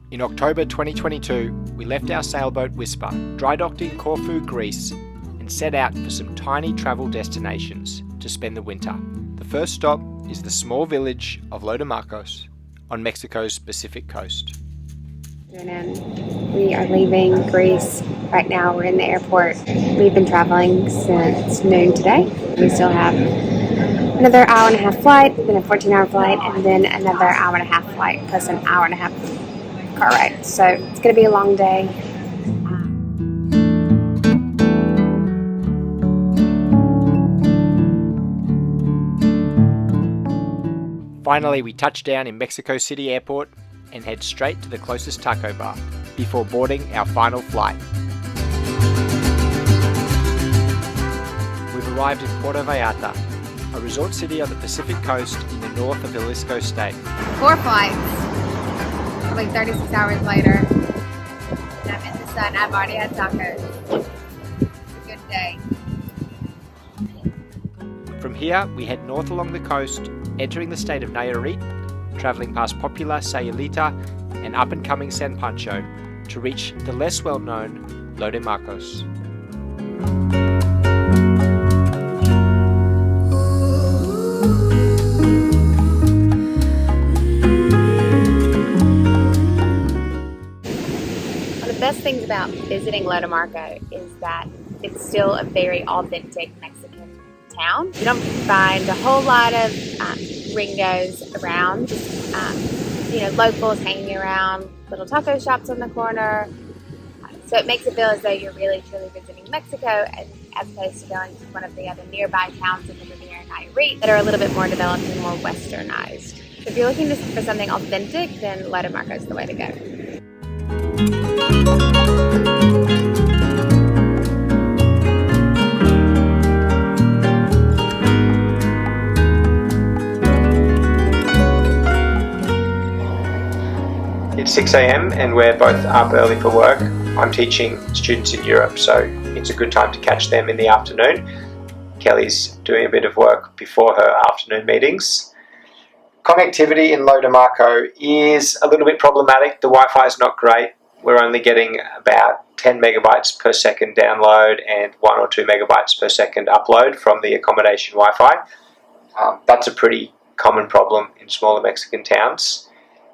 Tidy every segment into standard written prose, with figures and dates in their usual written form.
In October 2022, we left our sailboat Whisper, dry docked in Corfu, Greece, and set out for some tiny travel destinations to spend the winter. The first stop is the small village of Lodomarcos on Mexico's Pacific coast. We are leaving Greece right now. We're in the airport. We've been traveling since noon today. We still have another hour and a half flight, then a 14-hour flight, and then another hour and a half flight, plus an hour and a half car ride. So it's going to be a long day. Finally, we touch down in Mexico City Airport and head straight to the closest taco bar before boarding our final flight. We've arrived in Puerto Vallarta, a resort city on the Pacific coast in the north of Jalisco state. 4 flights, probably 36 hours later, and I'm in the sun. I've already had tacos. It's a good day. From here, we head north along the coast, entering the state of Nayarit, travelling past popular Sayulita and up-and-coming San Pancho to reach the less well-known Lodomarcos. One of the best things about visiting Lodomarco is that it's still a very authentic Mexican town. You don't find a whole lot of gringos around, locals hanging around, little taco shops on the corner. So it makes it feel as though you're really truly visiting Mexico, and as opposed to going to one of the other nearby towns in the Riviera Nayarit that are a little bit more developed and more westernized. So if you're looking for something authentic, then Lodomarco is the way to go. It's 6 a.m. and we're both up early for work. I'm teaching students in Europe, so it's a good time to catch them in the afternoon. Kelly's doing a bit of work before her afternoon meetings. Connectivity in Lodomarco is a little bit problematic. The Wi-Fi is not great. We're only getting about 10 megabytes per second download and 1 or 2 megabytes per second upload from the accommodation Wi-Fi. That's a pretty common problem in smaller Mexican towns.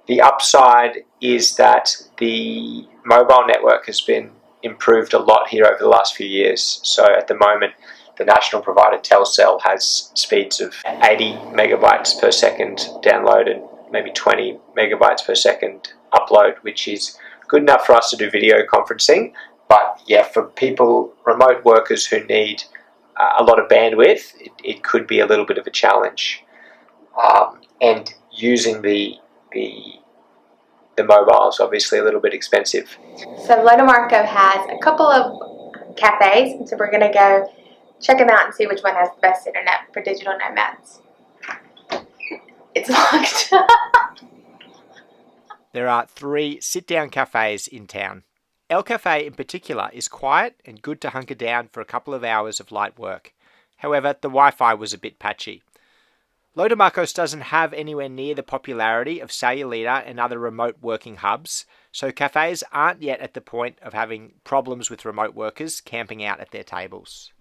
The upside is that the mobile network has been improved a lot here over the last few years. So at the moment, the national provider Telcel has speeds of 80 megabytes per second download and maybe 20 megabytes per second upload, which is good enough for us to do video conferencing. But yeah, for people, remote workers who need a lot of bandwidth, it could be a little bit of a challenge. And using the mobile is obviously a little bit expensive. So Lodomarco has a couple of cafes, so we're going to go check them out and see which one has the best internet for digital nomads. It's locked. There are 3 sit-down cafes in town. El Cafe in particular is quiet and good to hunker down for a couple of hours of light work. However, the Wi-Fi was a bit patchy. Lodomarcos doesn't have anywhere near the popularity of Sayulita and other remote working hubs, so cafes aren't yet at the point of having problems with remote workers camping out at their tables.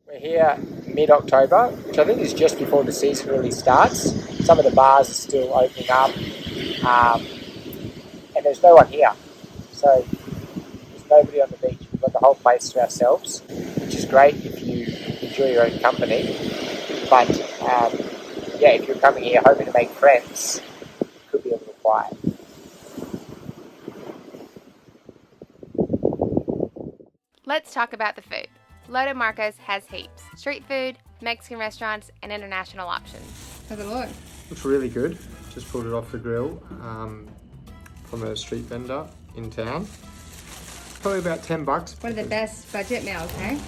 We're here mid-October, which I think is just before the season really starts. Some of the bars are still opening up, and there's no one here. So there's nobody on the beach. We've got the whole place to ourselves, which is great if you enjoy your own company. But if you're coming here hoping to make friends, it could be a little quiet. Let's talk about the food. Lodomarcos has heaps. Street food, Mexican restaurants, and international options. How's it look? Looks really good. Just pulled it off the grill from a street vendor in town. Probably about $10. One of the best budget meals, hey?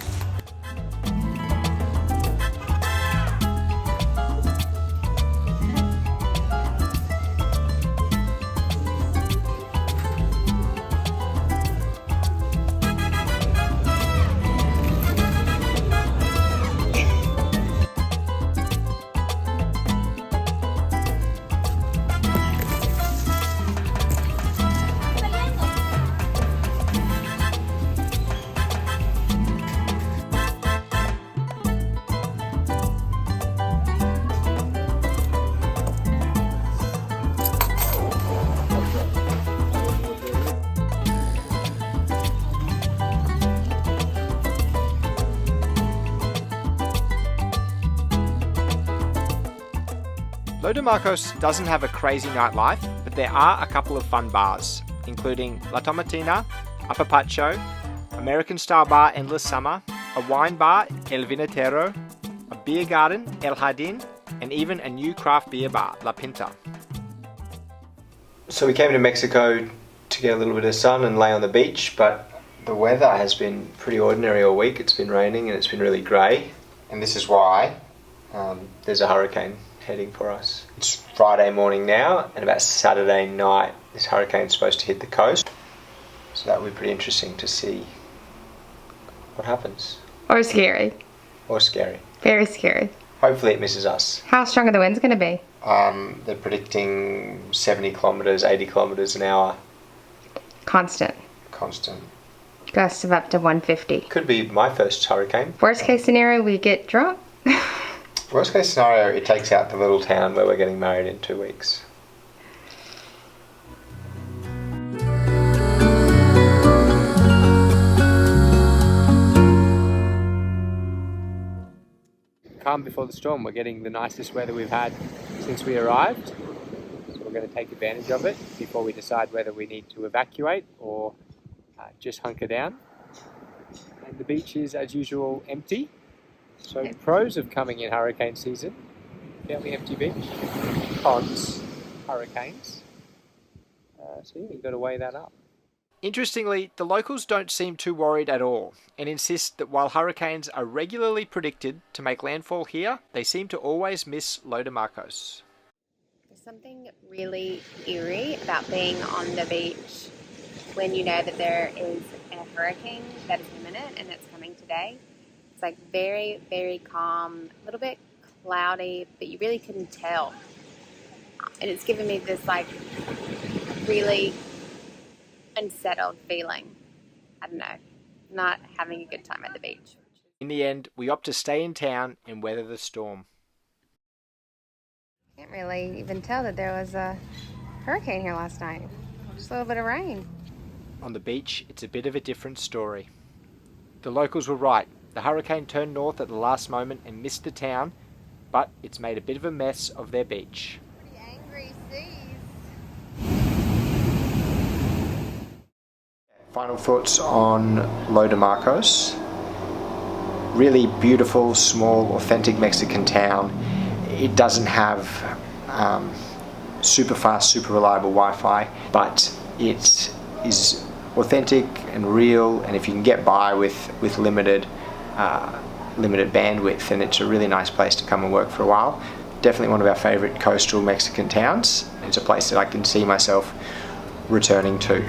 Lo de Marcos doesn't have a crazy nightlife, but there are a couple of fun bars, including La Tomatina, Apapacho, American-style bar Endless Summer, a wine bar El Vinatero, a beer garden El Jardín, and even a new craft beer bar, La Pinta. So we came to Mexico to get a little bit of sun and lay on the beach, but the weather has been pretty ordinary all week. It's been raining and it's been really grey, and this is why there's a hurricane heading for us. It's Friday morning now, and about Saturday night this hurricane's supposed to hit the coast, so that will be pretty interesting to see what happens. Or scary. Or scary. Very scary. Hopefully it misses us. How strong are the winds going to be? They're predicting 70 kilometres, 80 kilometres an hour. Constant. Gusts of up to 150. Could be my first hurricane. Worst case scenario, we get drunk. Worst case scenario, it takes out the little town where we're getting married in 2 weeks. Calm before the storm. We're getting the nicest weather we've had since we arrived. So we're going to take advantage of it before we decide whether we need to evacuate or just hunker down. And the beach is, as usual, empty. So pros of coming in hurricane season: fairly empty beach. Cons, hurricanes. So yeah, you've got to weigh that up. Interestingly, the locals don't seem too worried at all and insist that while hurricanes are regularly predicted to make landfall here, they seem to always miss Lo de Marcos. There's something really eerie about being on the beach when you know that there is a hurricane that is imminent and it's coming today. It's like very, very calm, a little bit cloudy, but you really couldn't tell. And it's given me this like really unsettled feeling. I don't know, not having a good time at the beach. In the end, we opt to stay in town and weather the storm. Can't really even tell that there was a hurricane here last night. Just a little bit of rain. On the beach, it's a bit of a different story. The locals were right. The hurricane turned north at the last moment and missed the town, but it's made a bit of a mess of their beach. Pretty angry seas. Final thoughts on Lo de Marcos. Really beautiful, small, authentic Mexican town. It doesn't have super fast, super reliable Wi-Fi, but it is authentic and real, and if you can get by with limited bandwidth, then it's a really nice place to come and work for a while. Definitely one of our favourite coastal Mexican towns. It's a place that I can see myself returning to.